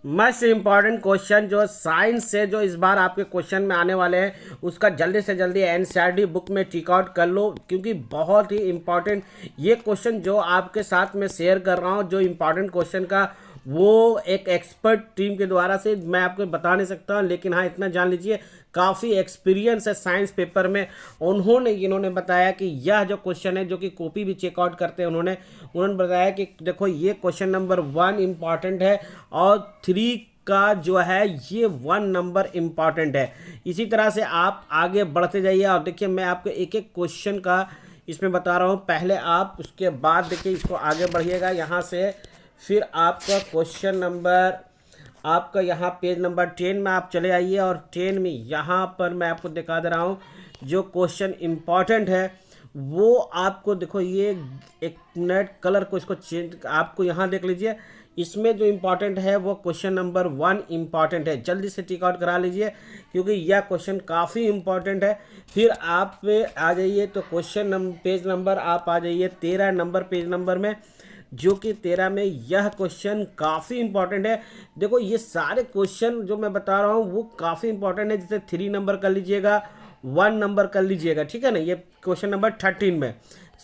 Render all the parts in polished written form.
Most important question जो science से जो इस बार आपके क्वेश्चन में आने वाले हैं उसका जल्दी से जल्दी एनसीईआरटी बुक में टिक आउट कर लो, क्योंकि बहुत ही इम्पॉर्टेंट ये क्वेश्चन जो आपके साथ में शेयर कर रहा हूँ, जो इम्पॉर्टेंट क्वेश्चन का वो एक एक्सपर्ट टीम के द्वारा से मैं आपको बता नहीं सकता, लेकिन हाँ इतना जान लीजिए काफ़ी एक्सपीरियंस है साइंस पेपर में। इन्होंने बताया कि यह जो क्वेश्चन है, जो कि कॉपी भी चेकआउट करते हैं, उन्होंने बताया कि देखो ये क्वेश्चन नंबर 1 इम्पॉर्टेंट है और 3 का जो है ये 1 नंबर इम्पॉर्टेंट है। इसी तरह से आप आगे बढ़ते जाइए और देखिए मैं आपको एक एक क्वेश्चन का इसमें बता रहा हूँ, पहले आप उसके बाद देखिए इसको आगे बढ़िएगा यहाँ से। फिर आपका क्वेश्चन नंबर आपका यहाँ पेज नंबर 10 में आप चले आइए और 10 में यहाँ पर मैं आपको दिखा दे रहा हूँ जो क्वेश्चन इम्पॉर्टेंट है वो आपको देखो, ये एक मिनट कलर को इसको चेंज आपको यहाँ देख लीजिए। इसमें जो इम्पॉर्टेंट है वो क्वेश्चन नंबर 1 इम्पॉर्टेंट है, जल्दी से टिक आउट करा लीजिए क्योंकि यह क्वेश्चन काफ़ी इम्पॉर्टेंट है। फिर आप आ जाइए तो क्वेश्चन नंबर पेज नंबर आप आ जाइए 13 नंबर पेज नंबर में, जो कि 13 में यह क्वेश्चन काफ़ी इंपॉर्टेंट है। देखो ये सारे क्वेश्चन जो मैं बता रहा हूँ वो काफ़ी इंपॉर्टेंट है, जैसे 3 नंबर कर लीजिएगा, 1 नंबर कर लीजिएगा, ठीक है ना। ये क्वेश्चन नंबर 13 में,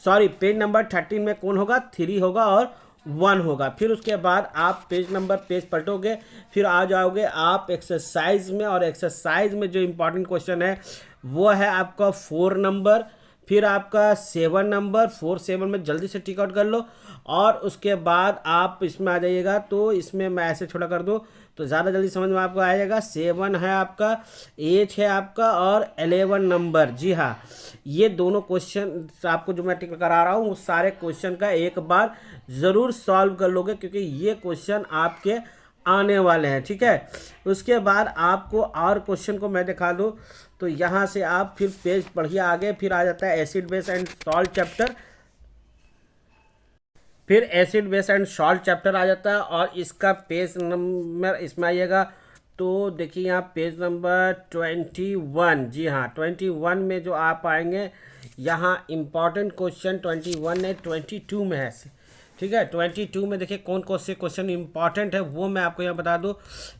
सॉरी पेज नंबर 13 में कौन होगा, 3 होगा और 1 होगा। फिर उसके बाद आप पेज पलटोगे, फिर आ जाओगे आप एक्सरसाइज में, और एक्सरसाइज में जो इम्पोर्टेंट क्वेश्चन है वो है आपका 4 नंबर, फिर आपका 7 नंबर, 4 7 में जल्दी से टिक आउट कर लो। और उसके बाद आप इसमें आ जाइएगा, तो इसमें मैं ऐसे छोटा कर दूँ तो ज़्यादा जल्दी समझ में आपको आ जाएगा। 7 है आपका, 8 है आपका और 11 नंबर। जी हाँ, ये दोनों क्वेश्चन आपको जो मैं टिक करा रहा हूँ उस सारे क्वेश्चन का एक बार ज़रूर सॉल्व कर लोगे, क्योंकि ये क्वेश्चन आपके आने वाले हैं, ठीक है। उसके बाद आपको और क्वेश्चन को मैं दिखा दूँ तो यहाँ से आप फिर पेज पढ़िए आगे, फिर आ जाता है acid base and salt chapter, फिर acid base and salt chapter आ जाता है और इसका पेज नंबर इसमें आइएगा तो देखिए यहाँ पेज नंबर 21। जी हाँ, 21 में जो आप आएंगे यहाँ इम्पॉर्टेंट क्वेश्चन 21 है, 22 में है, ठीक है। 22 में देखिए कौन कौन से क्वेश्चन इंपॉर्टेंट है वो मैं आपको यहाँ बता दूँ।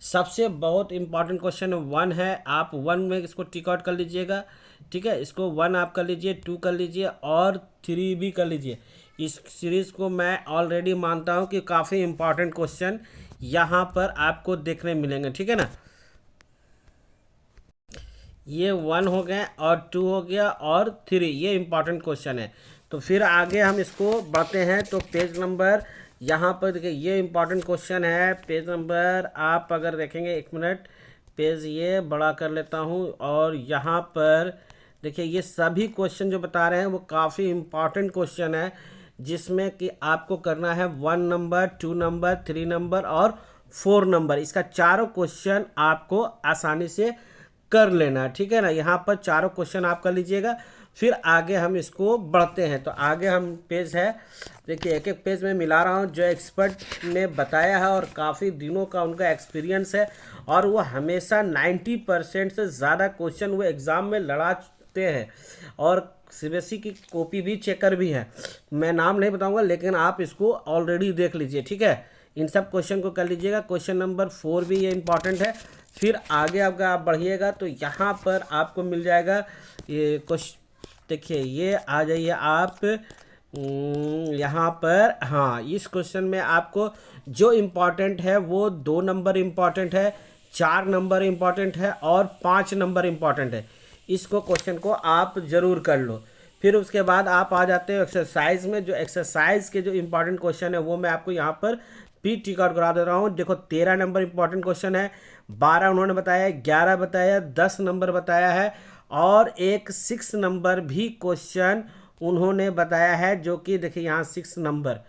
सबसे बहुत इंपॉर्टेंट क्वेश्चन 1 है, आप 1 में इसको टिक आउट कर लीजिएगा, ठीक है। इसको 1 आप कर लीजिए, 2 कर लीजिए और 3 भी कर लीजिए। इस सीरीज़ को मैं ऑलरेडी मानता हूँ कि काफ़ी इंपॉर्टेंट क्वेश्चन यहाँ पर आपको देखने मिलेंगे, ठीक है ना। ये 1 हो गए और 2 हो गया और 3, ये इंपॉर्टेंट क्वेश्चन है। तो फिर आगे हम इसको बढ़ते हैं तो पेज नंबर यहाँ पर देखिए ये इंपॉर्टेंट क्वेश्चन है। पेज नंबर आप अगर देखेंगे, एक मिनट पेज ये बड़ा कर लेता हूँ, और यहाँ पर देखिए ये सभी क्वेश्चन जो बता रहे हैं वो काफ़ी इंपॉर्टेंट क्वेश्चन है, जिसमें कि आपको करना है 1 नंबर, 2 नंबर, 3 नंबर और 4 नंबर। इसका चारों क्वेश्चन आपको आसानी से कर लेना, ठीक है ना। यहाँ पर चारों क्वेश्चन आप कर लीजिएगा, फिर आगे हम इसको बढ़ते हैं। तो आगे हम पेज है, देखिए एक एक पेज में मिला रहा हूँ जो एक्सपर्ट ने बताया है, और काफ़ी दिनों का उनका एक्सपीरियंस है, और वो हमेशा 90% से ज़्यादा क्वेश्चन वो एग्ज़ाम में लड़ाते हैं, और सीबीएसई की कॉपी भी चेकर भी है। मैं नाम नहीं बताऊंगा, लेकिन आप इसको ऑलरेडी देख लीजिए, ठीक है। इन सब क्वेश्चन को कर लीजिएगा। क्वेश्चन नंबर 4 भी ये इंपॉर्टेंट है। फिर आगे आपका आप बढ़िएगा तो यहाँ पर आपको मिल जाएगा ये क्वेश्चन, देखिए ये आ जाइए आप यहाँ पर। हाँ, इस क्वेश्चन में आपको जो इम्पॉर्टेंट है वो 2 नंबर इम्पॉर्टेंट है, 4 नंबर इम्पॉर्टेंट है और 5 नंबर इम्पॉर्टेंट है। इसको क्वेश्चन को आप ज़रूर कर लो। फिर उसके बाद आप आ जाते हो एक्सरसाइज में, जो एक्सरसाइज के जो इम्पॉर्टेंट क्वेश्चन है वो मैं आपको यहाँ पर भी टिक आउट करा दे रहा हूँ। देखो 13 नंबर इम्पॉर्टेंट क्वेश्चन है, 12 उन्होंने बताया, 11 बताया, 10 नंबर बताया है, और एक 6 नंबर भी क्वेश्चन उन्होंने बताया है, जो कि देखिए यहाँ 6 नंबर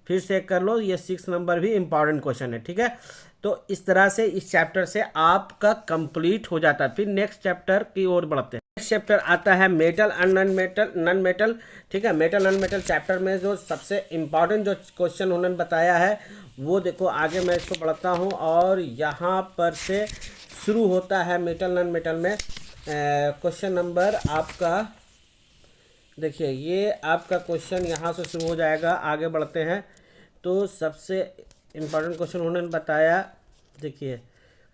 फिर से कर लो, ये 6 नंबर भी इम्पॉर्टेंट क्वेश्चन है, ठीक है। तो इस तरह से इस चैप्टर से आपका कंप्लीट हो जाता है। फिर नेक्स्ट चैप्टर की ओर बढ़ते हैं। नेक्स्ट चैप्टर आता है मेटल एंड नॉन मेटल, ठीक है। मेटल नॉन मेटल चैप्टर में जो सबसे इम्पॉर्टेंट जो क्वेश्चन उन्होंने बताया है वो देखो आगे मैं इसको पढ़ता हूँ, और यहाँ पर से शुरू होता है मेटल नॉन मेटल में क्वेश्चन नंबर आपका, देखिए ये आपका क्वेश्चन यहाँ से शुरू हो जाएगा। आगे बढ़ते हैं तो सबसे इम्पोर्टेंट क्वेश्चन उन्होंने बताया देखिए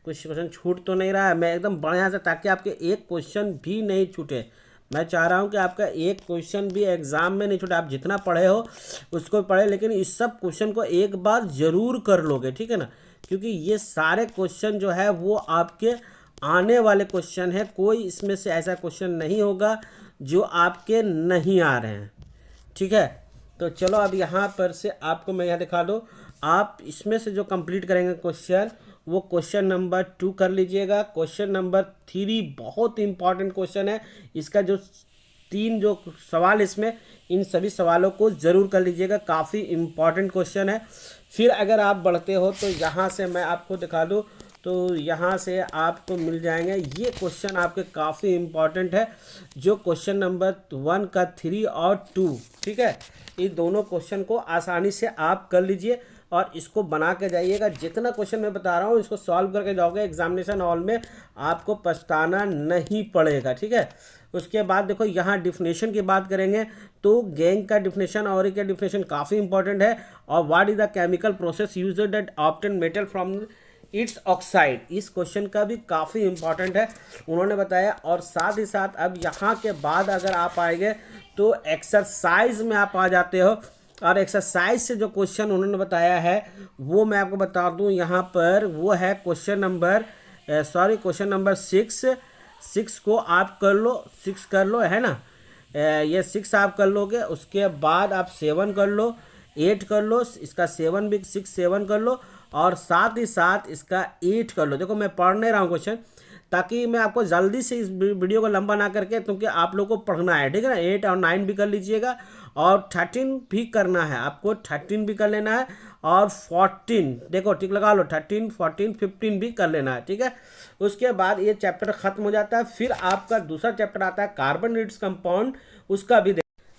कुछ क्वेश्चन छूट तो नहीं रहा है, मैं एकदम बढ़िया से, ताकि आपके एक क्वेश्चन भी नहीं छूटे। मैं चाह रहा हूँ कि आपका एक क्वेश्चन भी एग्जाम में नहीं छूटे। आप जितना पढ़े हो उसको पढ़े, लेकिन इस सब क्वेश्चन को एक बार जरूर कर लोगे, ठीक है ना, क्योंकि ये सारे क्वेश्चन जो है वो आपके आने वाले क्वेश्चन है। कोई इसमें से ऐसा क्वेश्चन नहीं होगा जो आपके नहीं आ रहे हैं, ठीक है। तो चलो अब यहाँ पर से आपको मैं यहाँ दिखा दूँ। आप इसमें से जो कंप्लीट करेंगे क्वेश्चन, वो क्वेश्चन नंबर 2 कर लीजिएगा। क्वेश्चन नंबर 3 बहुत इंपॉर्टेंट क्वेश्चन है। इसका जो 3 जो सवाल इसमें, इन सभी सवालों को ज़रूर कर लीजिएगा, काफ़ी इंपॉर्टेंट क्वेश्चन है। फिर अगर आप बढ़ते हो तो यहाँ से मैं आपको दिखा दूँ, तो यहाँ से आपको मिल जाएंगे ये क्वेश्चन आपके काफ़ी इम्पॉर्टेंट है, जो क्वेश्चन नंबर 1 का 3 और 2, ठीक है। ये दोनों क्वेश्चन को आसानी से आप कर लीजिए और इसको बना के जाइएगा। जितना क्वेश्चन मैं बता रहा हूँ इसको सॉल्व करके जाओगे एग्जामिनेशन हॉल में, आपको पछताना नहीं पड़ेगा, ठीक है। उसके बाद देखो यहाँ डिफिनेशन की बात करेंगे तो गैंग का डिफिनेशन और का डिफिनेशन काफ़ी इंपॉर्टेंट है। और what is the chemical process used that obtain metal from its oxide, इस क्वेश्चन का भी काफ़ी इंपॉर्टेंट है, उन्होंने बताया। और साथ ही साथ अब यहाँ के बाद अगर आप आएंगे तो एक्सरसाइज में आप आ जाते हो, और एक्सरसाइज से जो क्वेश्चन उन्होंने बताया है वो मैं आपको बता दूं यहाँ पर, वो है क्वेश्चन नंबर 6 को आप कर लो, 6 कर लो, है ना। ये 6 आप कर लोगे, उसके बाद आप 7 कर लो, 8 कर लो, इसका 7 भी 7 कर लो, और साथ ही साथ इसका 8 कर लो। देखो मैं पढ़ नहीं रहा हूँ क्वेश्चन, ताकि मैं आपको जल्दी से इस वीडियो को लंबा ना करके, क्योंकि आप लोग को पढ़ना है, ठीक है ना। 8 और 9 भी कर लीजिएगा, और 13 भी करना है आपको, 13 भी कर लेना है, और 14 देखो टिक लगा लो, 13, 14, 15 भी कर लेना है, ठीक है। उसके बाद ये चैप्टर खत्म हो जाता है। फिर आपका दूसरा चैप्टर आता है कार्बोनेट्स कंपाउंड, उसका भी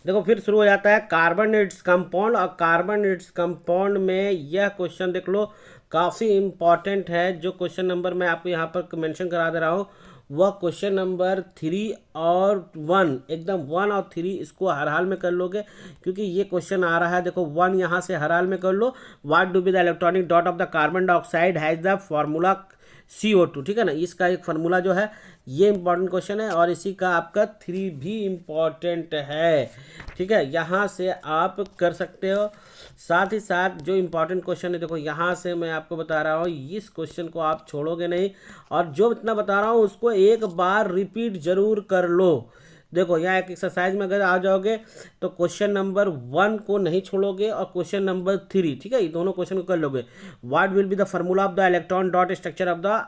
देखो फिर शुरू हो जाता है कार्बोनेट्स कंपाउंड। और कार्बोनेट्स कंपाउंड में यह क्वेश्चन देख लो, काफ़ी इंपॉर्टेंट है। जो क्वेश्चन नंबर मैं आपको यहाँ पर मेंशन करा दे रहा हूँ, वह क्वेश्चन नंबर 3 और 1, एकदम 1 और 3 इसको हर हाल में कर लोगे, क्योंकि ये क्वेश्चन आ रहा है। देखो 1 यहाँ से हर हाल में कर लो, what do be the electronic dot of the carbon dioxide has the formula CO2, ठीक है ना। इसका एक फार्मूला जो है ये इंपॉर्टेंट क्वेश्चन है, और इसी का आपका 3 भी इम्पॉर्टेंट है, ठीक है। यहाँ से आप कर सकते हो। साथ ही साथ जो इम्पोर्टेंट क्वेश्चन है, देखो यहाँ से मैं आपको बता रहा हूँ, इस क्वेश्चन को आप छोड़ोगे नहीं, और जो इतना बता रहा हूँ उसको एक बार रिपीट जरूर कर लो। देखो यहाँ एक एक्सरसाइज में अगर आ जाओगे तो क्वेश्चन नंबर 1 को नहीं छोड़ोगे, और क्वेश्चन नंबर 3, ठीक है, ये दोनों क्वेश्चन को कर लोगे। What will be the formula of the electron dot structure of the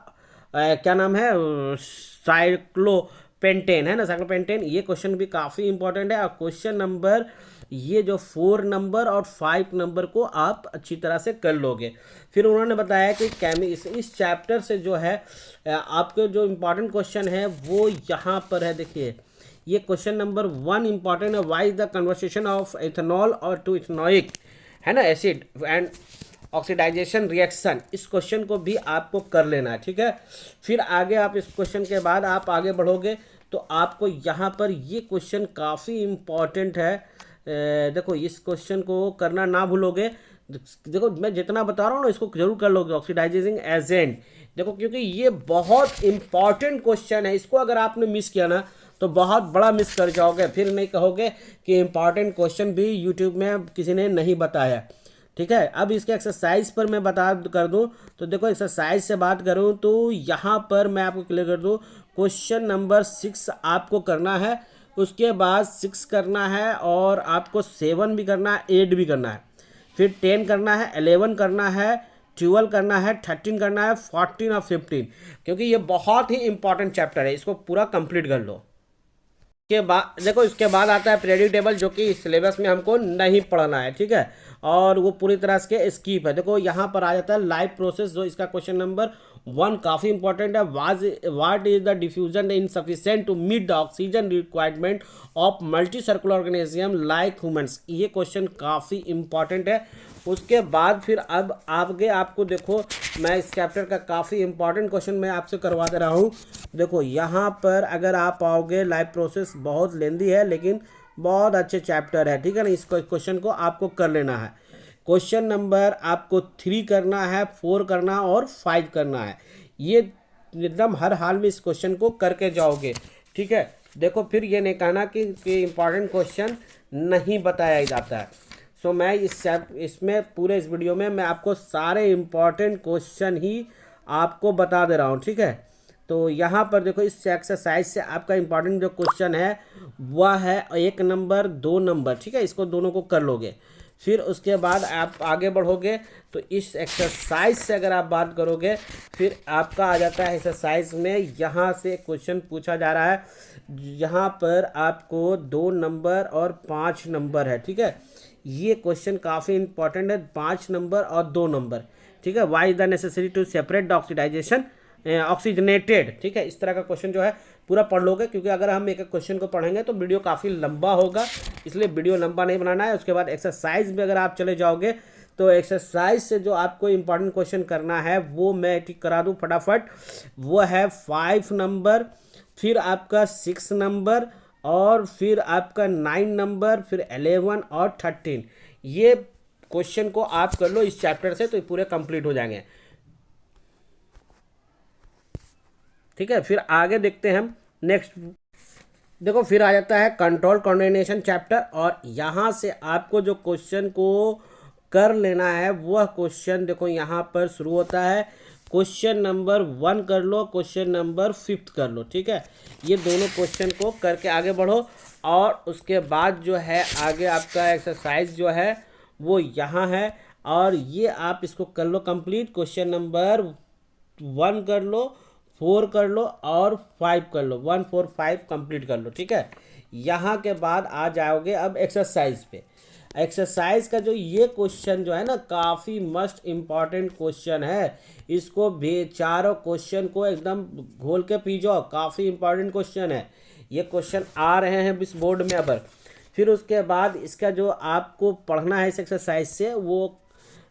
क्या नाम है, साइक्लोपेंटेन, है ना, साइक्लोपेंटेन। ये क्वेश्चन भी काफ़ी इंपॉर्टेंट है। और क्वेश्चन नंबर ये जो 4 नंबर और 5 नंबर को आप अच्छी तरह से कर लोगे। फिर उन्होंने बताया कि इस चैप्टर से जो है आपके जो इम्पोर्टेंट क्वेश्चन है वो यहाँ पर है। देखिए ये क्वेश्चन नंबर 1 इंपॉर्टेंट है, why is the conversation of ethanol और टू इथेनोइक, है ना, एसिड एंड ऑक्सीडाइजेशन रिएक्शन। इस क्वेश्चन को भी आपको कर लेना है, ठीक है। फिर आगे आप इस क्वेश्चन के बाद आप आगे बढ़ोगे तो आपको यहाँ पर ये क्वेश्चन काफ़ी इम्पॉर्टेंट है। देखो इस क्वेश्चन को करना ना भूलोगे। देखो मैं जितना बता रहा हूँ ना इसको जरूर कर लोगे, ऑक्सीडाइजिंग एजेंट। देखो क्योंकि ये बहुत इंपॉर्टेंट क्वेश्चन है, इसको अगर आपने मिस किया ना तो बहुत बड़ा मिस कर जाओगे, फिर नहीं कहोगे कि इम्पॉर्टेंट क्वेश्चन भी यूट्यूब में किसी ने नहीं बताया, ठीक है। अब इसके एक्सरसाइज पर मैं बता कर दूं तो देखो एक्सरसाइज से बात करूं तो यहाँ पर मैं आपको क्लियर कर दूं, क्वेश्चन नंबर 6 आपको करना है, उसके बाद 6 करना है, और आपको 7 भी करना है, 8 भी करना है, फिर 10 करना है, 11 करना है, 12 करना है, 13 करना है, 14 और 15, क्योंकि ये बहुत ही इंपॉर्टेंट चैप्टर है, इसको पूरा कंप्लीट कर लो। के बाद देखो इसके बाद आता है पीरियोडिक टेबल, जो कि सिलेबस में हमको नहीं पढ़ना है, ठीक है, और वो पूरी तरह से स्किप है। देखो यहाँ पर आ जाता है लाइफ प्रोसेस, जो इसका क्वेश्चन नंबर 1 काफ़ी इंपॉर्टेंट है। What is the diffusion insufficient to meet the oxygen requirement of multi circular organism like humans. ये क्वेश्चन काफ़ी इंपॉर्टेंट है। उसके बाद फिर अब आगे आपको देखो मैं इस चैप्टर का काफ़ी इंपॉर्टेंट क्वेश्चन मैं आपसे करवा दे रहा हूँ। देखो यहाँ पर अगर आप आओगे, लाइफ प्रोसेस बहुत लेंदी है लेकिन बहुत अच्छे चैप्टर है, ठीक है ना। इस क्वेश्चन को आपको कर लेना है। क्वेश्चन नंबर आपको 3 करना है, 4 करना और 5 करना है। ये एकदम हर हाल में इस क्वेश्चन को करके जाओगे, ठीक है। देखो फिर ये नहीं कहना कि इम्पॉर्टेंट क्वेश्चन नहीं बताया जाता है। सो मैं इसमें पूरे इस वीडियो में मैं आपको सारे इम्पॉर्टेंट क्वेश्चन ही आपको बता दे रहा हूँ, ठीक है। तो यहाँ पर देखो इस एक्सरसाइज से आपका इम्पॉर्टेंट जो क्वेश्चन है वह है 1 नंबर 2 नंबर, ठीक है। इसको दोनों को कर लोगे, फिर उसके बाद आप आगे बढ़ोगे। तो इस एक्सरसाइज से अगर आप बात करोगे, फिर आपका आ जाता है एक्सरसाइज में यहाँ से क्वेश्चन पूछा जा रहा है, यहाँ पर आपको 2 नंबर और 5 नंबर है, ठीक है। ये क्वेश्चन काफ़ी इंपॉर्टेंट है, 5 नंबर और 2 नंबर, ठीक है। Why is the necessary to separate the oxidisation oxygenated, ठीक है। इस तरह का क्वेश्चन जो है पूरा पढ़ लोगे, क्योंकि अगर हम एक एक क्वेश्चन को पढ़ेंगे तो वीडियो काफ़ी लंबा होगा, इसलिए वीडियो लंबा नहीं बनाना है। उसके बाद एक्सरसाइज में अगर आप चले जाओगे तो एक्सरसाइज से जो आपको इंपॉर्टेंट क्वेश्चन करना है वो मैं ठीक करा दूँ फटाफट। वो है 5 नंबर, फिर आपका 6 नंबर, और फिर आपका 9 नंबर, फिर 11 और 13। ये क्वेश्चन को आप कर लो इस चैप्टर से तो ये पूरे कंप्लीट हो जाएंगे, ठीक है। फिर आगे देखते हैं हम नेक्स्ट। देखो फिर आ जाता है कंट्रोल कोऑर्डिनेशन चैप्टर, और यहाँ से आपको जो क्वेश्चन को कर लेना है वह क्वेश्चन देखो यहाँ पर शुरू होता है। क्वेश्चन नंबर 1 कर लो, क्वेश्चन नंबर 5 कर लो, ठीक है। ये दोनों क्वेश्चन को करके आगे बढ़ो, और उसके बाद जो है आगे आपका एक्सरसाइज जो है वो यहाँ है, और ये आप इसको कर लो कंप्लीट। क्वेश्चन नंबर 1 कर लो, 4 कर लो और 5 कर लो, 1 4 5 कंप्लीट कर लो, ठीक है। यहाँ के बाद आ जाओगे अब एक्सरसाइज पे। एक्सरसाइज का जो ये क्वेश्चन जो है ना काफ़ी मस्ट इम्पॉर्टेंट क्वेश्चन है। इसको भी चारों क्वेश्चन को एकदम घोल के पी जाओ, काफ़ी इम्पॉर्टेंट क्वेश्चन है। ये क्वेश्चन आ रहे हैं इस बोर्ड में अब। फिर उसके बाद इसका जो आपको पढ़ना है इस एक्सरसाइज से वो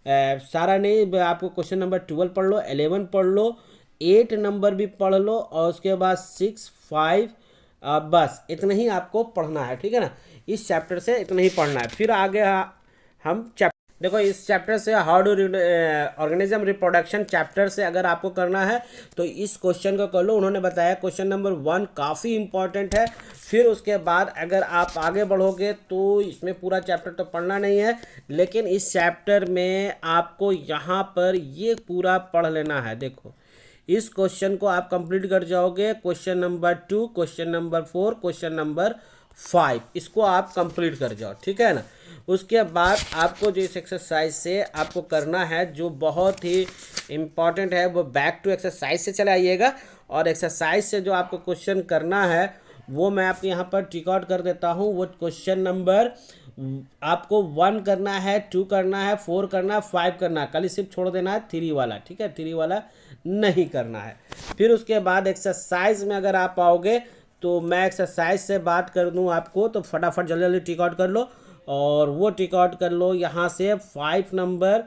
सारा नहीं, आपको क्वेश्चन नंबर 12 पढ़ लो, 11 पढ़ लो, 8 नंबर भी पढ़ लो, और उसके बाद 6 5, बस इतना ही आपको पढ़ना है, ठीक है ना। इस चैप्टर से इतना ही पढ़ना है। फिर आगे हम चैप्टर देखो इस चैप्टर से how do organism reproduction chapter से अगर आपको करना है तो इस क्वेश्चन को कर लो। उन्होंने बताया क्वेश्चन नंबर 1 काफ़ी इंपॉर्टेंट है। फिर उसके बाद अगर आप आगे बढ़ोगे तो इसमें पूरा चैप्टर तो पढ़ना नहीं है, लेकिन इस चैप्टर में आपको यहाँ पर ये पूरा पढ़ लेना है। देखो इस क्वेश्चन को आप कंप्लीट कर जाओगे, question number 2, question number 4, question number 5, इसको आप कंप्लीट कर जाओ, ठीक है ना। उसके बाद आपको जो इस एक्सरसाइज से आपको करना है जो बहुत ही इम्पॉर्टेंट है वो बैक टू एक्सरसाइज से चले आइएगा, और एक्सरसाइज से जो आपको क्वेश्चन करना है वो मैं आपको यहाँ पर टिक आउट कर देता हूँ। वो क्वेश्चन नंबर आपको 1 करना है, 2 करना है, 4 करना है, 5 करना है, खाली सिर्फ छोड़ देना है 3 वाला, ठीक है। 3 वाला नहीं करना है। फिर उसके बाद एक्सरसाइज में अगर आप आओगे तो मैं एक्सरसाइज से बात कर दूँ आपको, तो फटाफट जल्दी जल्दी टिक आउट कर लो, और वो टिक आउट कर लो यहाँ से 5 नंबर,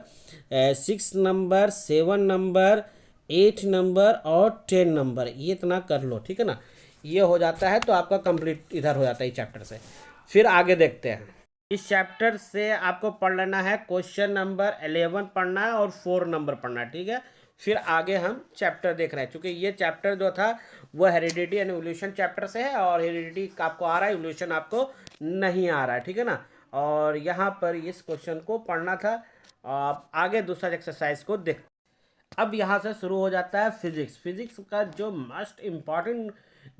6 नंबर, 7 नंबर, 8 नंबर और 10 नंबर, ये इतना कर लो, ठीक है ना। ये हो जाता है तो आपका कंप्लीट इधर हो जाता है इस चैप्टर से। फिर आगे देखते हैं। इस चैप्टर से आपको पढ़ लेना है क्वेश्चन नंबर 11 पढ़ना है और 4 नंबर पढ़ना है, ठीक है। फिर आगे हम चैप्टर देख रहे हैं, क्योंकि ये चैप्टर जो था वो हेरिडिटी एंड इवोल्यूशन चैप्टर से है, और हेरिडिटी आपको आ रहा है, इवोल्यूशन आपको नहीं आ रहा है, ठीक है ना। और यहाँ पर इस क्वेश्चन को पढ़ना था। आप आगे दूसरा एक्सरसाइज को देख। अब यहाँ से शुरू हो जाता है फिजिक्स। फिजिक्स का जो मस्ट इम्पॉर्टेंट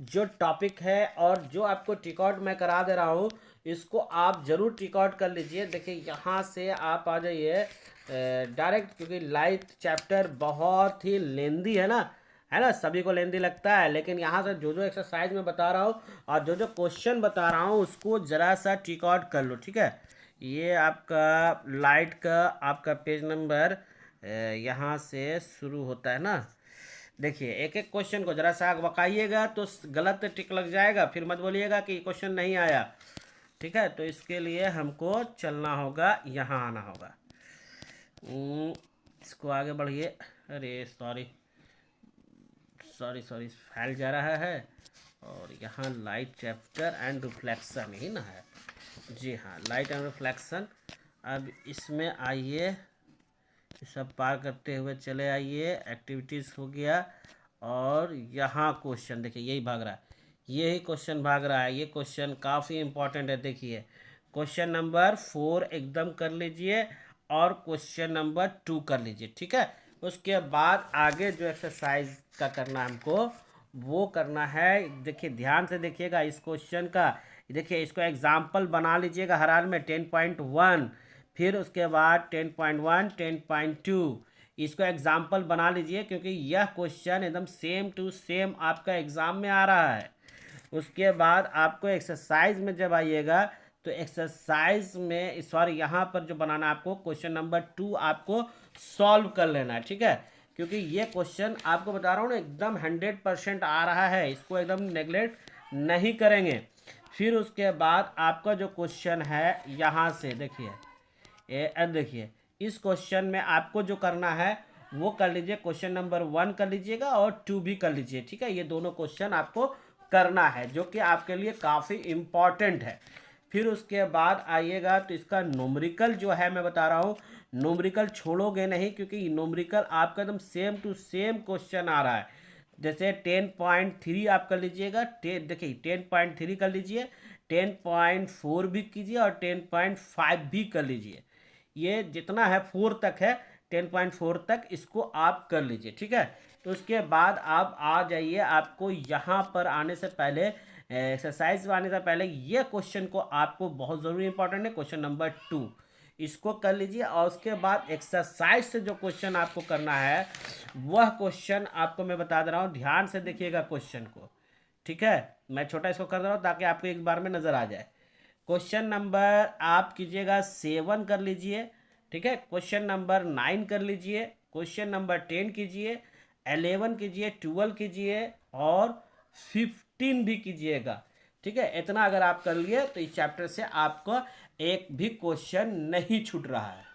जो टॉपिक है और जो आपको टिक आउट मैं करा दे रहा हूँ, इसको आप ज़रूर टिक आउट कर लीजिए। देखिए यहाँ से आप आ जाइए डायरेक्ट, क्योंकि लाइट चैप्टर बहुत ही लेंदी है ना, सभी को लेंदी लगता है, लेकिन यहाँ से जो जो एक्सरसाइज मैं बता रहा हूँ और जो जो क्वेश्चन बता रहा हूँ उसको ज़रा सा टिक आउट कर लो, ठीक है। ये आपका लाइट का आपका पेज नंबर यहाँ से शुरू होता है ना। देखिए एक एक क्वेश्चन को ज़रा सा बकाइएगा तो गलत टिक लग जाएगा, फिर मत बोलिएगा कि क्वेश्चन नहीं आया, ठीक है। तो इसके लिए हमको चलना होगा, यहाँ आना होगा। इसको आगे बढ़िए। अरे सॉरी सॉरी सॉरी, फैल जा रहा है। और यहाँ लाइट चैप्टर एंड रिफ्लेक्शन ही ना है। जी हाँ, लाइट एंड रिफ्लेक्शन अब इसमें आइए, सब पार करते हुए चले आइए, एक्टिविटीज़ हो गया, और यहाँ क्वेश्चन देखिए यही भाग रहा है, यही क्वेश्चन भाग रहा है। ये क्वेश्चन काफ़ी इंपॉर्टेंट है, देखिए क्वेश्चन नंबर 4 एकदम कर लीजिए और क्वेश्चन नंबर 2 कर लीजिए, ठीक है। उसके बाद आगे जो एक्सरसाइज का करना है हमको, वो करना है, देखिए ध्यान से देखिएगा इस क्वेश्चन का। देखिए इसको एग्जाम्पल बना लीजिएगा हर हाल में 10.1, फिर उसके बाद 10.1, 10.2, इसको एग्जाम्पल बना लीजिए, क्योंकि यह क्वेश्चन एकदम सेम टू सेम आपका एग्ज़ाम में आ रहा है। उसके बाद आपको एक्सरसाइज में जब आइएगा, तो एक्सरसाइज में इस बार यहाँ पर जो बनाना है आपको, क्वेश्चन नंबर 2 आपको सॉल्व कर लेना है, ठीक है। क्योंकि ये क्वेश्चन आपको बता रहा हूँ ना, एकदम 100% आ रहा है, इसको एकदम नेगलेक्ट नहीं करेंगे। फिर उसके बाद आपका जो क्वेश्चन है यहाँ से देखिए, देखिए इस क्वेश्चन में आपको जो करना है वो कर लीजिए, क्वेश्चन नंबर 1 कर लीजिएगा और 2 भी कर लीजिए, ठीक है। ये दोनों क्वेश्चन आपको करना है, जो कि आपके लिए काफ़ी इम्पॉर्टेंट है। फिर उसके बाद आइएगा, तो इसका न्यूमेरिकल जो है मैं बता रहा हूँ, न्यूमेरिकल छोड़ोगे नहीं, क्योंकि न्यूमेरिकल आपका एकदम सेम टू सेम क्वेश्चन आ रहा है। जैसे 10.3 आप कर लीजिएगा, देखिए 10.3 कर लीजिए, 10.4 भी कीजिए और 10.5 भी कर लीजिए। ये जितना है 4 तक है, 10.4 तक इसको आप कर लीजिए, ठीक है। तो उसके बाद आप आ जाइए, आपको यहाँ पर आने से पहले, एक्सरसाइज में आने से पहले, ये क्वेश्चन को आपको बहुत ज़रूरी इंपॉर्टेंट है, क्वेश्चन नंबर 2 इसको कर लीजिए। और उसके बाद एक्सरसाइज से जो क्वेश्चन आपको करना है, वह क्वेश्चन आपको मैं बता दे रहा हूँ, ध्यान से देखिएगा क्वेश्चन को, ठीक है। मैं छोटा इसको कर दे रहा हूँ ताकि आपको एक बार में नज़र आ जाए। क्वेश्चन नंबर आप कीजिएगा 7 कर लीजिए, ठीक है। क्वेश्चन नंबर 9 कर लीजिए, क्वेश्चन नंबर 10 कीजिए, 11 कीजिए, 12 कीजिए और 15 भी कीजिएगा, ठीक है। इतना अगर आप कर लिए तो इस चैप्टर से आपको एक भी क्वेश्चन नहीं छूट रहा है।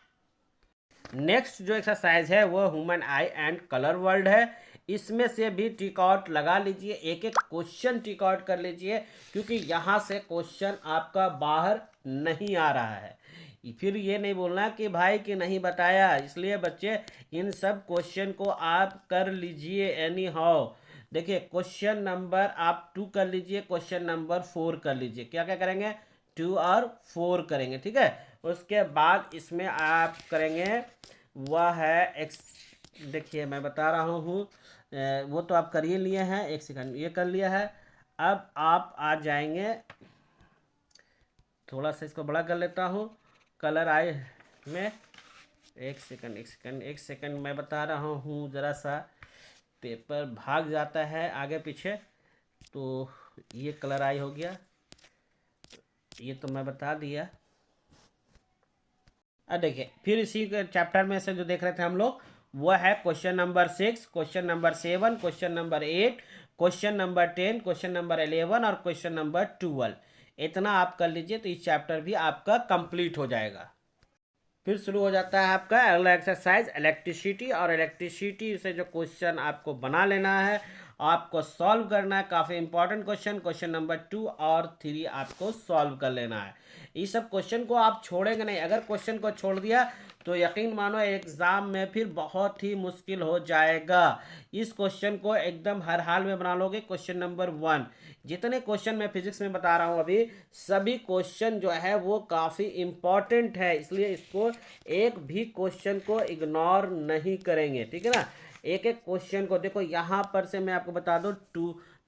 नेक्स्ट जो एक्सरसाइज है वो human I and colour world है। इसमें से भी टिक आउट लगा लीजिए, एक एक क्वेश्चन टिक आउट कर लीजिए, क्योंकि यहाँ से क्वेश्चन आपका बाहर नहीं आ रहा है। फिर ये नहीं बोलना कि भाई कि नहीं बताया, इसलिए बच्चे इन सब क्वेश्चन को आप कर लीजिए एनी हाउ। देखिए क्वेश्चन नंबर आप 2 कर लीजिए, क्वेश्चन नंबर 4 कर लीजिए, क्या क्या करेंगे, 2 और 4 करेंगे, ठीक है। उसके बाद इसमें आप करेंगे वह है देखिए मैं बता रहा हूँ, वो तो आप कर ही लिए हैं, एक सेकंड, ये कर लिया है। अब आप आ जाएंगे, थोड़ा सा इसको बड़ा कर लेता हूँ, कलर आए में, एक सेकंड एक सेकंड एक सेकंड, मैं बता रहा हूँ, ज़रा सा पेपर भाग जाता है आगे पीछे। तो ये कलर आई हो गया, ये तो मैं बता दिया। अब देखिए फिर इसी चैप्टर में से जो देख रहे थे हम लोग, वो है question number 6, question number 7, question number 8, question number 10, question number 11 और क्वेश्चन नंबर 12। इतना आप कर लीजिए तो इस चैप्टर भी आपका कंप्लीट हो जाएगा। फिर शुरू हो जाता है आपका अगला एक्सरसाइज, इलेक्ट्रिसिटी। और इलेक्ट्रिसिटी से जो क्वेश्चन आपको बना लेना है, आपको सॉल्व करना है, काफ़ी इंपॉर्टेंट क्वेश्चन, क्वेश्चन नंबर 2 और 3 आपको सॉल्व कर लेना है। इस सब क्वेश्चन को आप छोड़ेंगे नहीं, अगर क्वेश्चन को छोड़ दिया तो यकीन मानो एग्ज़ाम में फिर बहुत ही मुश्किल हो जाएगा। इस क्वेश्चन को एकदम हर हाल में बना लोगे। क्वेश्चन नंबर 1, जितने क्वेश्चन मैं फिजिक्स में बता रहा हूँ अभी, सभी क्वेश्चन जो है वो काफ़ी इम्पॉर्टेंट है, इसलिए इसको एक भी क्वेश्चन को इग्नोर नहीं करेंगे, ठीक है ना। एक एक क्वेश्चन को देखो, यहाँ पर से मैं आपको बता दूँ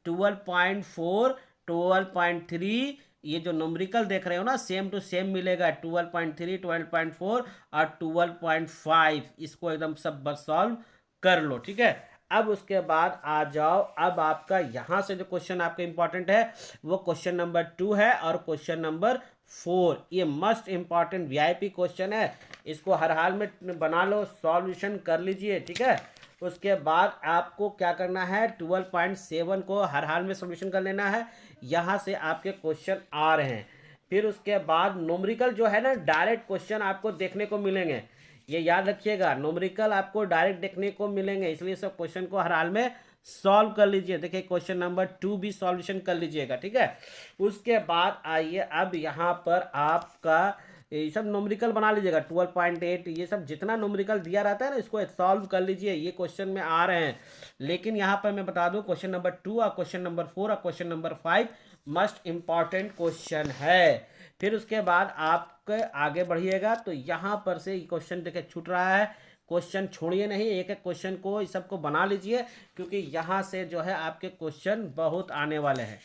12.4, 12.3, ये जो नंबरिकल देख रहे हो ना, सेम टू सेम मिलेगा, 12.3, 12.4 और 12.5। इसको एकदम सब बस सॉल्व कर लो, ठीक है। अब उसके बाद आ जाओ, अब आपका यहाँ से जो क्वेश्चन आपका इंपॉर्टेंट है वो क्वेश्चन नंबर 2 है और क्वेश्चन नंबर 4। ये मस्ट इंपॉर्टेंट वीआईपी क्वेश्चन है, इसको हर हाल में बना लो, सॉल्यूशन कर लीजिए, ठीक है। उसके बाद आपको क्या करना है, 12.7 को हर हाल में सॉल्यूशन कर लेना है, यहाँ से आपके क्वेश्चन आ रहे हैं। फिर उसके बाद न्यूमेरिकल जो है ना, डायरेक्ट क्वेश्चन आपको देखने को मिलेंगे, ये याद रखिएगा, न्यूमेरिकल आपको डायरेक्ट देखने को मिलेंगे, इसलिए सब क्वेश्चन को हर हाल में सॉल्व कर लीजिए। देखिए क्वेश्चन नंबर 2 भी सॉल्यूशन कर लीजिएगा, ठीक है। उसके बाद आइए, अब यहाँ पर आपका ये सब न्यूमेरिकल बना लीजिएगा। 12.8 ये सब जितना न्यूमेरिकल दिया रहता है ना, इसको सॉल्व कर लीजिए, ये क्वेश्चन में आ रहे हैं। लेकिन यहाँ पर मैं बता दूं क्वेश्चन नंबर 2 और क्वेश्चन नंबर 4 और question number 5 must important question है। फिर उसके बाद आप आगे बढ़िएगा तो यहाँ पर से क्वेश्चन देखिए छूट रहा है, क्वेश्चन छोड़िए नहीं, एक एक क्वेश्चन को इस सबको बना लीजिए, क्योंकि यहाँ से जो है आपके क्वेश्चन बहुत आने वाले हैं।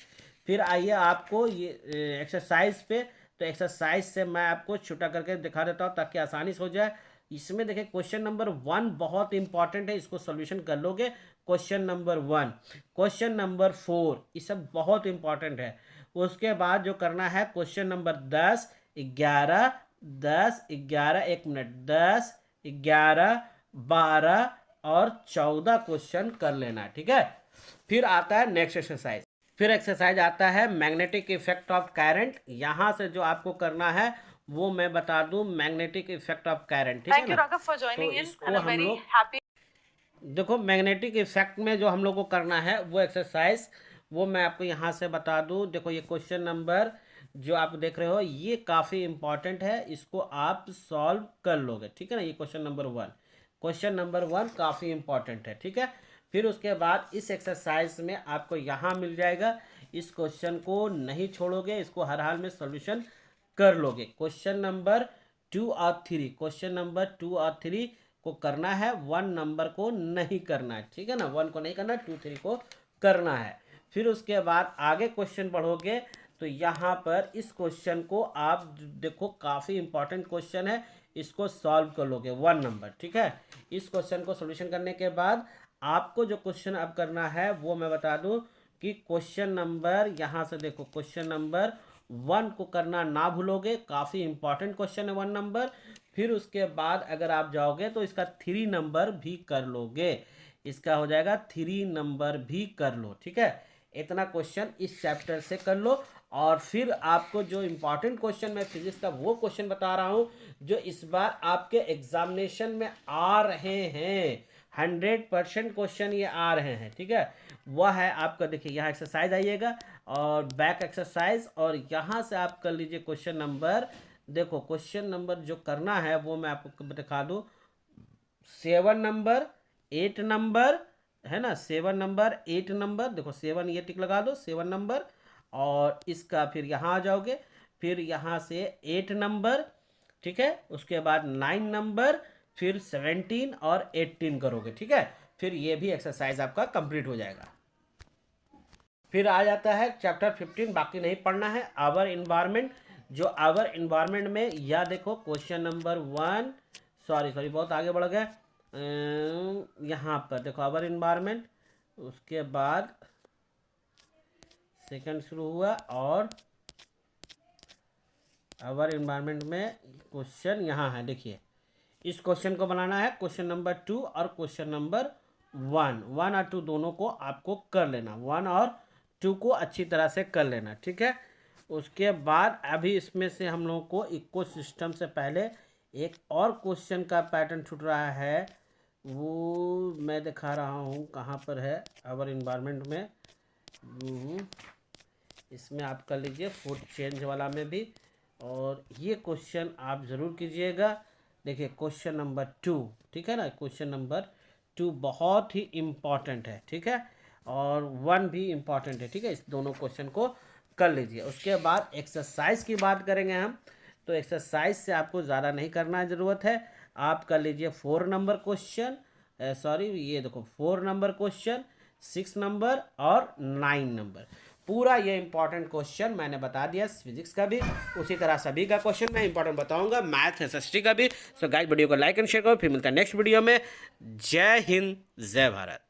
फिर आइए आपको ये एक्सरसाइज पे, तो एक्सरसाइज से मैं आपको छोटा करके दिखा देता हूँ ताकि आसानी से हो जाए। इसमें देखिए क्वेश्चन नंबर 1 बहुत इंपॉर्टेंट है, इसको सॉल्यूशन कर लोगे। क्वेश्चन नंबर 1, क्वेश्चन नंबर 4, ये सब बहुत इंपॉर्टेंट है। उसके बाद जो करना है क्वेश्चन नंबर 10, 11, 10, 11, 1 मिनट, 10, 11, 12 और 14 क्वेश्चन कर लेना, ठीक है। फिर आता है नेक्स्ट एक्सरसाइज। फिर एक्सरसाइज आता है मैग्नेटिक इफेक्ट ऑफ करंट। यहाँ से जो आपको करना है वो मैं बता दूं, मैग्नेटिक इफेक्ट ऑफ करंट, ठीक है ना। तो इसको हम लोग देखो मैग्नेटिक इफेक्ट में जो हम लोग को करना है वो एक्सरसाइज वो मैं आपको यहाँ से बता दूं। देखो ये क्वेश्चन नंबर जो आप देख रहे हो ये काफ़ी इंपॉर्टेंट है, इसको आप सॉल्व कर लोगे, ठीक है ना। ये क्वेश्चन नंबर 1, क्वेश्चन नंबर 1 काफ़ी इंपॉर्टेंट है, ठीक है। फिर उसके बाद इस एक्सरसाइज में आपको यहाँ मिल जाएगा, इस क्वेश्चन को नहीं छोड़ोगे, इसको हर हाल में सॉल्यूशन कर लोगे। क्वेश्चन नंबर 2 और 3, क्वेश्चन नंबर 2 और 3 को करना है, 1 नंबर को नहीं करना है, ठीक है ना। 1 को नहीं करना, 2, 3 को करना है। फिर उसके बाद आगे क्वेश्चन पढ़ोगे तो यहाँ पर इस क्वेश्चन को आप देखो काफ़ी इंपॉर्टेंट क्वेश्चन है, इसको सॉल्व कर लोगे 1 नंबर, ठीक है। इस क्वेश्चन को सॉल्यूशन करने के बाद आपको जो क्वेश्चन अब करना है वो मैं बता दूं कि क्वेश्चन नंबर यहाँ से देखो क्वेश्चन नंबर 1 को करना ना भूलोगे, काफ़ी इंपॉर्टेंट क्वेश्चन है 1 नंबर। फिर उसके बाद अगर आप जाओगे तो इसका 3 नंबर भी कर लोगे, इसका हो जाएगा 3 नंबर भी कर लो, ठीक है। इतना क्वेश्चन इस चैप्टर से कर लो। और फिर आपको जो इम्पॉर्टेंट क्वेश्चन मैं फिजिक्स का वो क्वेश्चन बता रहा हूँ जो इस बार आपके एग्जामिनेशन में आ रहे हैं, 100% क्वेश्चन ये आ रहे हैं, ठीक है। वह है आपका, देखिए यहाँ एक्सरसाइज आइएगा और बैक एक्सरसाइज, और यहाँ से आप कर लीजिए क्वेश्चन नंबर। देखो क्वेश्चन नंबर जो करना है वो मैं आपको दिखा दूँ, 7 नंबर, 8 नंबर है ना, 7 नंबर, 8 नंबर, देखो 7 ये टिक लगा दो, 7 नंबर, और इसका फिर यहाँ आ जाओगे, फिर यहाँ से 8 नंबर, ठीक है। उसके बाद 9 नंबर, फिर 17 और 18 करोगे, ठीक है। फिर ये भी एक्सरसाइज आपका कंप्लीट हो जाएगा। फिर आ जाता है चैप्टर 15, बाकी नहीं पढ़ना है, आवर इन्वायरमेंट। जो आवर इन्वायरमेंट में या देखो क्वेश्चन नंबर 1, सॉरी बहुत आगे बढ़ गए, यहाँ पर देखो आवर इन्वायरमेंट, उसके बाद सेकंड शुरू हुआ और आवर इन्वायरमेंट में क्वेश्चन यहाँ है, देखिए इस क्वेश्चन को बनाना है, क्वेश्चन नंबर 2 और क्वेश्चन नंबर 1 और 2 दोनों को आपको कर लेना, 1 और 2 को अच्छी तरह से कर लेना, ठीक है। उसके बाद अभी इसमें से हम लोगों को इको सिस्टम से पहले एक और क्वेश्चन का पैटर्न छूट रहा है, वो मैं दिखा रहा हूँ कहाँ पर है, आवर इन्वायरमेंट में। इसमें आप कर लीजिए फूड चेंज वाला में भी, और ये क्वेश्चन आप ज़रूर कीजिएगा। देखिए क्वेश्चन नंबर 2, ठीक है ना, क्वेश्चन नंबर 2 बहुत ही इम्पॉर्टेंट है, ठीक है, और 1 भी इम्पॉर्टेंट है, ठीक है। इस दोनों क्वेश्चन को कर लीजिए। उसके बाद एक्सरसाइज की बात करेंगे हम, तो एक्सरसाइज से आपको ज़्यादा नहीं करना ज़रूरत है, आप कर लीजिए 4 नंबर क्वेश्चन, ये देखो 4 नंबर क्वेश्चन, 6 नंबर और 9 नंबर, पूरा ये इंपॉर्टेंट क्वेश्चन मैंने बता दिया फिजिक्स का भी, उसी तरह सभी का क्वेश्चन मैं इंपॉर्टेंट बताऊंगा, मैथ एसएसटी का भी। सो गाइस वीडियो को लाइक एंड शेयर करो, फिर मिलता है नेक्स्ट वीडियो में। जय हिंद, जय भारत।